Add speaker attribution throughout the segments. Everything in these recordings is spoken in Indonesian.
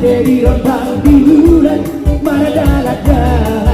Speaker 1: Jadi rontang di bulan mana dalat-dalat.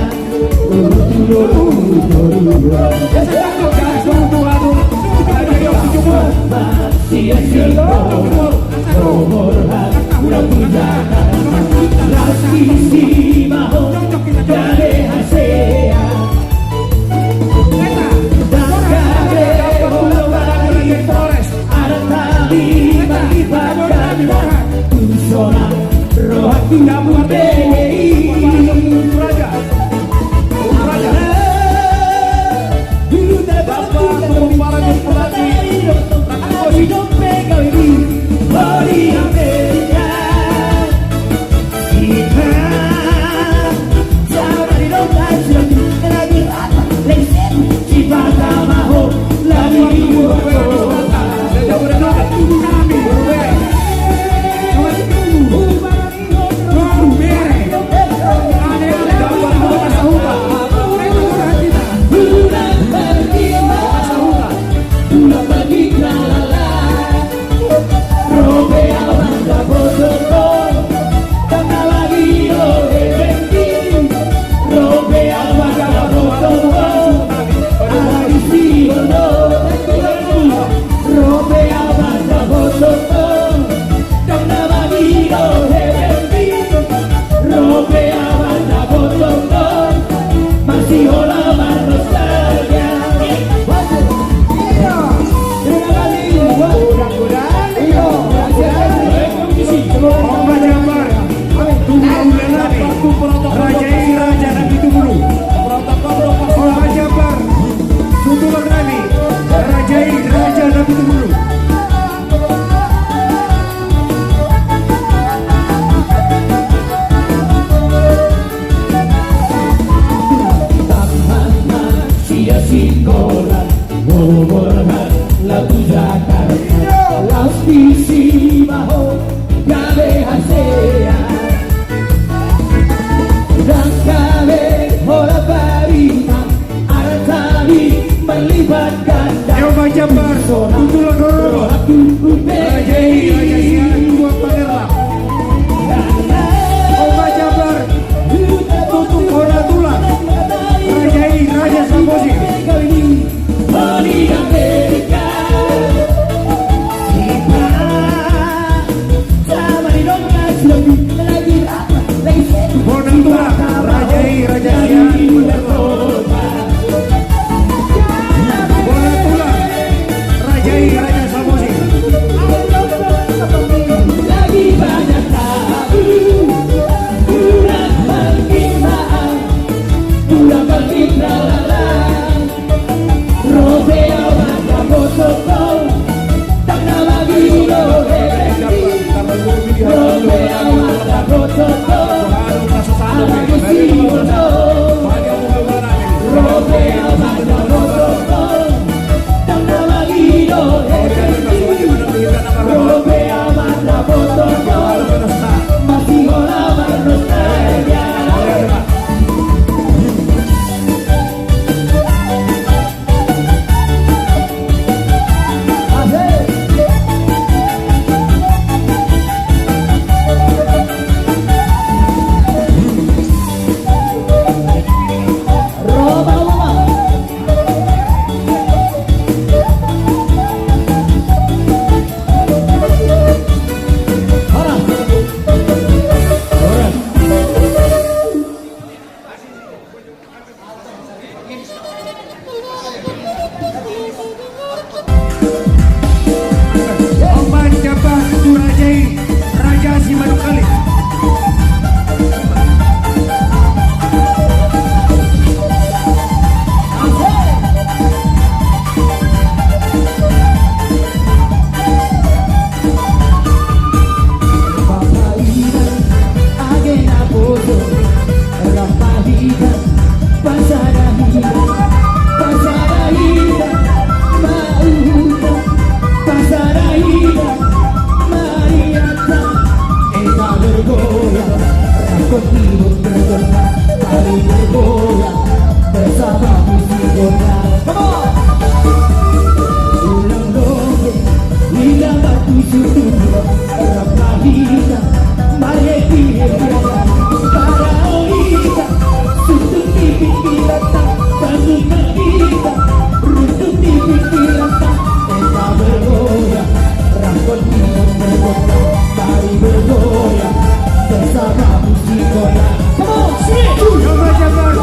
Speaker 1: asik goyang. Come on, sing it.
Speaker 2: Coba Jabar,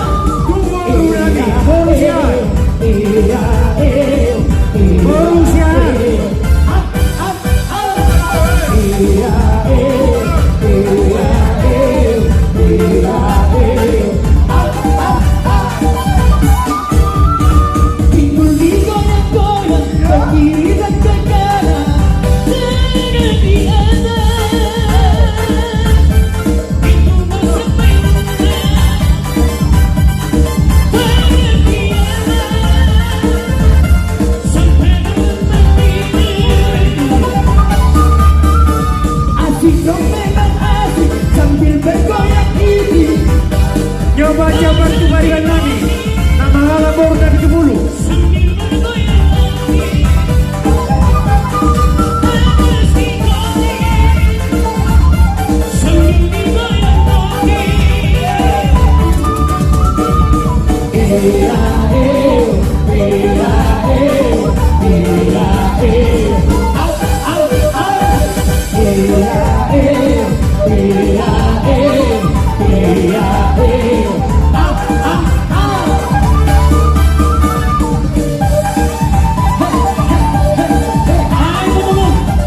Speaker 2: tunggu lagi. Borussia. Borussia.
Speaker 1: Up, up, Timbul digoyang-goyang ke kiri dan ke kanan. Dengan diana itu bersepeda. Dengan diana sampai asik dong memang asik sambil bergoyang ini.
Speaker 2: Coba Jabar kembalikan lagi. Nama Lala Bor dari Jebulu.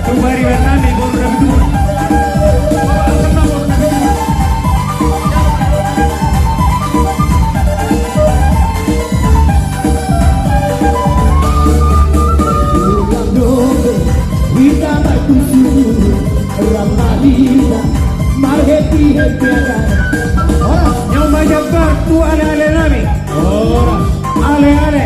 Speaker 2: Kembalikan lagi Bor dari Jebulu.
Speaker 1: Kita berkusu Ramadina Mar happy happy orang
Speaker 2: Coba Jabar tu ale-ale lagi.
Speaker 1: orang
Speaker 2: Ale-ale.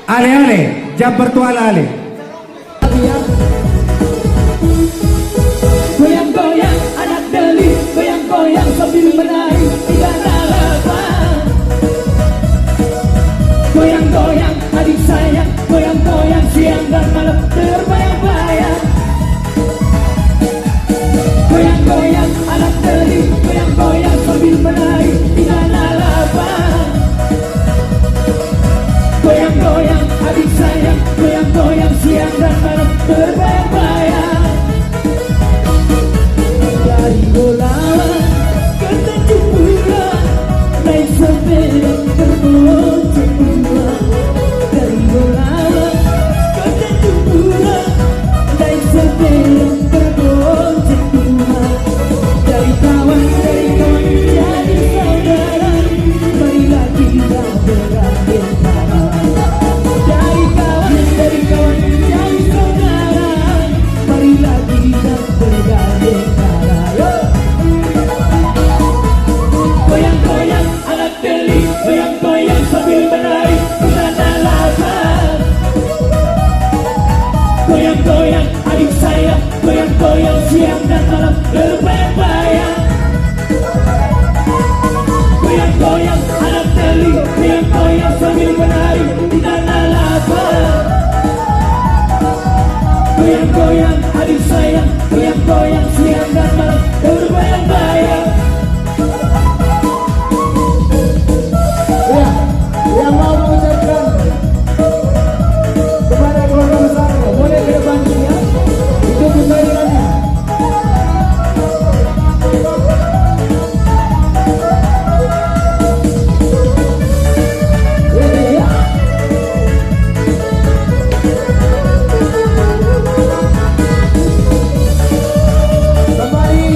Speaker 2: Ale-ale. Jabar tu ale-ale.
Speaker 1: goyang-goyang anak deli goyang-goyang sambil menari tidak harapan goyang-goyang adik sayang goyang-goyang siang dan malam terbayang-bayang goyang-goyang anak deli goyang-goyang sambil menari tidak harapan goyang-goyang adik sayang goyang-goyang siang dan malam terbayang-bayang dari bola ke tanjung pura naik sepeda berboncengan dua dari bola ke tanjung pura naik sepeda berboncengan dua dari kawan jadi saudara marilah kita bergandeng tangan dari kawan jadi saudara marilah kita bergandeng tangan. Goyang-goyang anak deli, goyang-goyang sambil menari bulan lapar. Goyang-goyang adik saya, goyang-goyang siang dan malam berbayang-bayang. Goyang-goyang anak deli, goyang-goyang sambil menari bulan lapar. Goyang-goyang adik saya, goyang-goyang siang dan malam berbayang-bayang. Yang mau mengucapkan kepada keluarga besar boleh ke depan sini ya. Itu kembaliannya. Kembali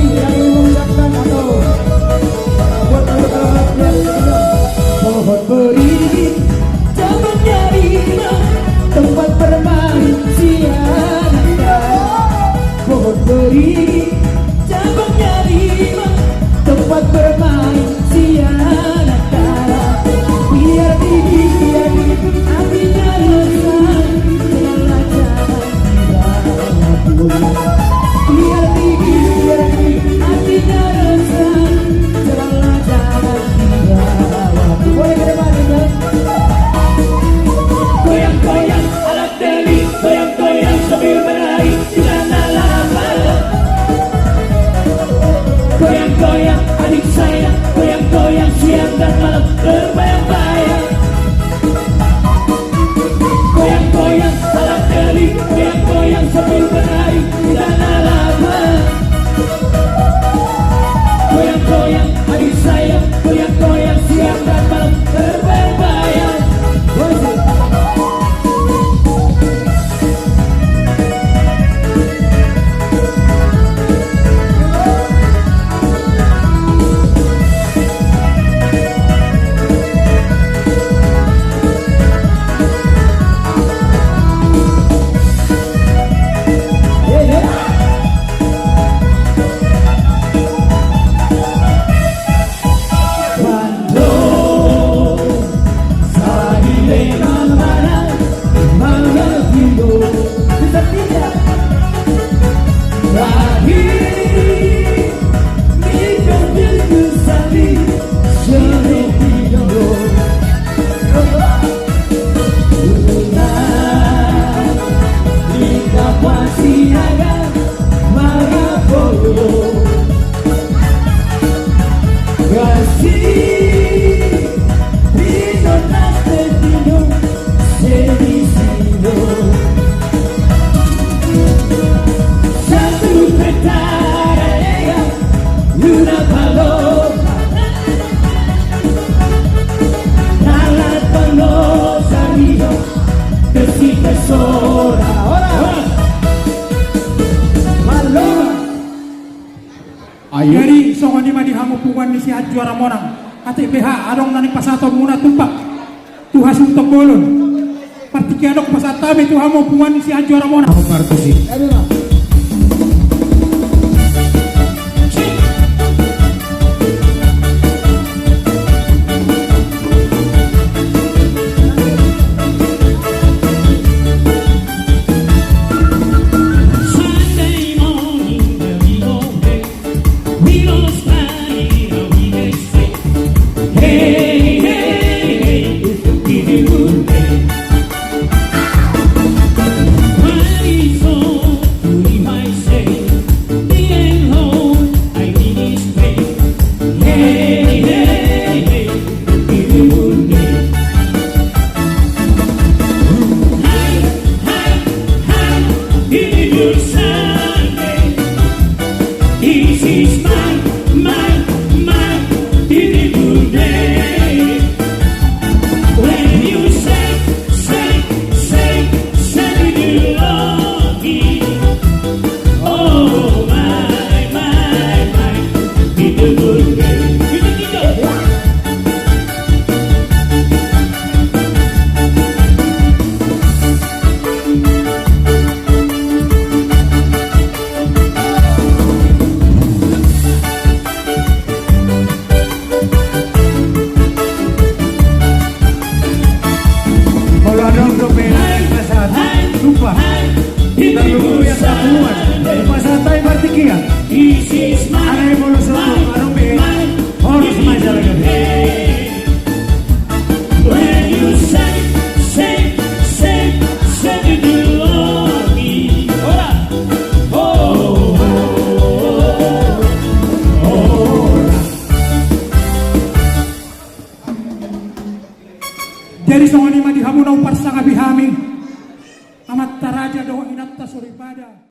Speaker 3: juara monang. Ati BH adong nani pasato muna tumpak. Tuha suntok bolon. Partikiano pasatami tuha mo puan si juara monang.
Speaker 2: Ako partusi.
Speaker 1: Aduh lah.
Speaker 4: Sunday morning, we go hey, we don't study, we get straight. Hey, hey, hey, it's a beautiful day. What is all we might say? Being home, I need is straight. Hey, hey, hey, beautiful day. Hi, hi, hi, beautiful Sunday. This is my beautiful day. When you say you love me. Oh, my beautiful day. Beautiful.
Speaker 2: Kalau ada untuk pasat, lupa. Terlalu yang tapuan. Pasatai partikia.
Speaker 4: This is
Speaker 2: Anay mo lusot mo, anong may oras may salaga.
Speaker 4: when you say you love me. Ora. Oh,
Speaker 3: Jadi songonima di hamunau parsanga bihaming. Amat taraja doa inatta suripada.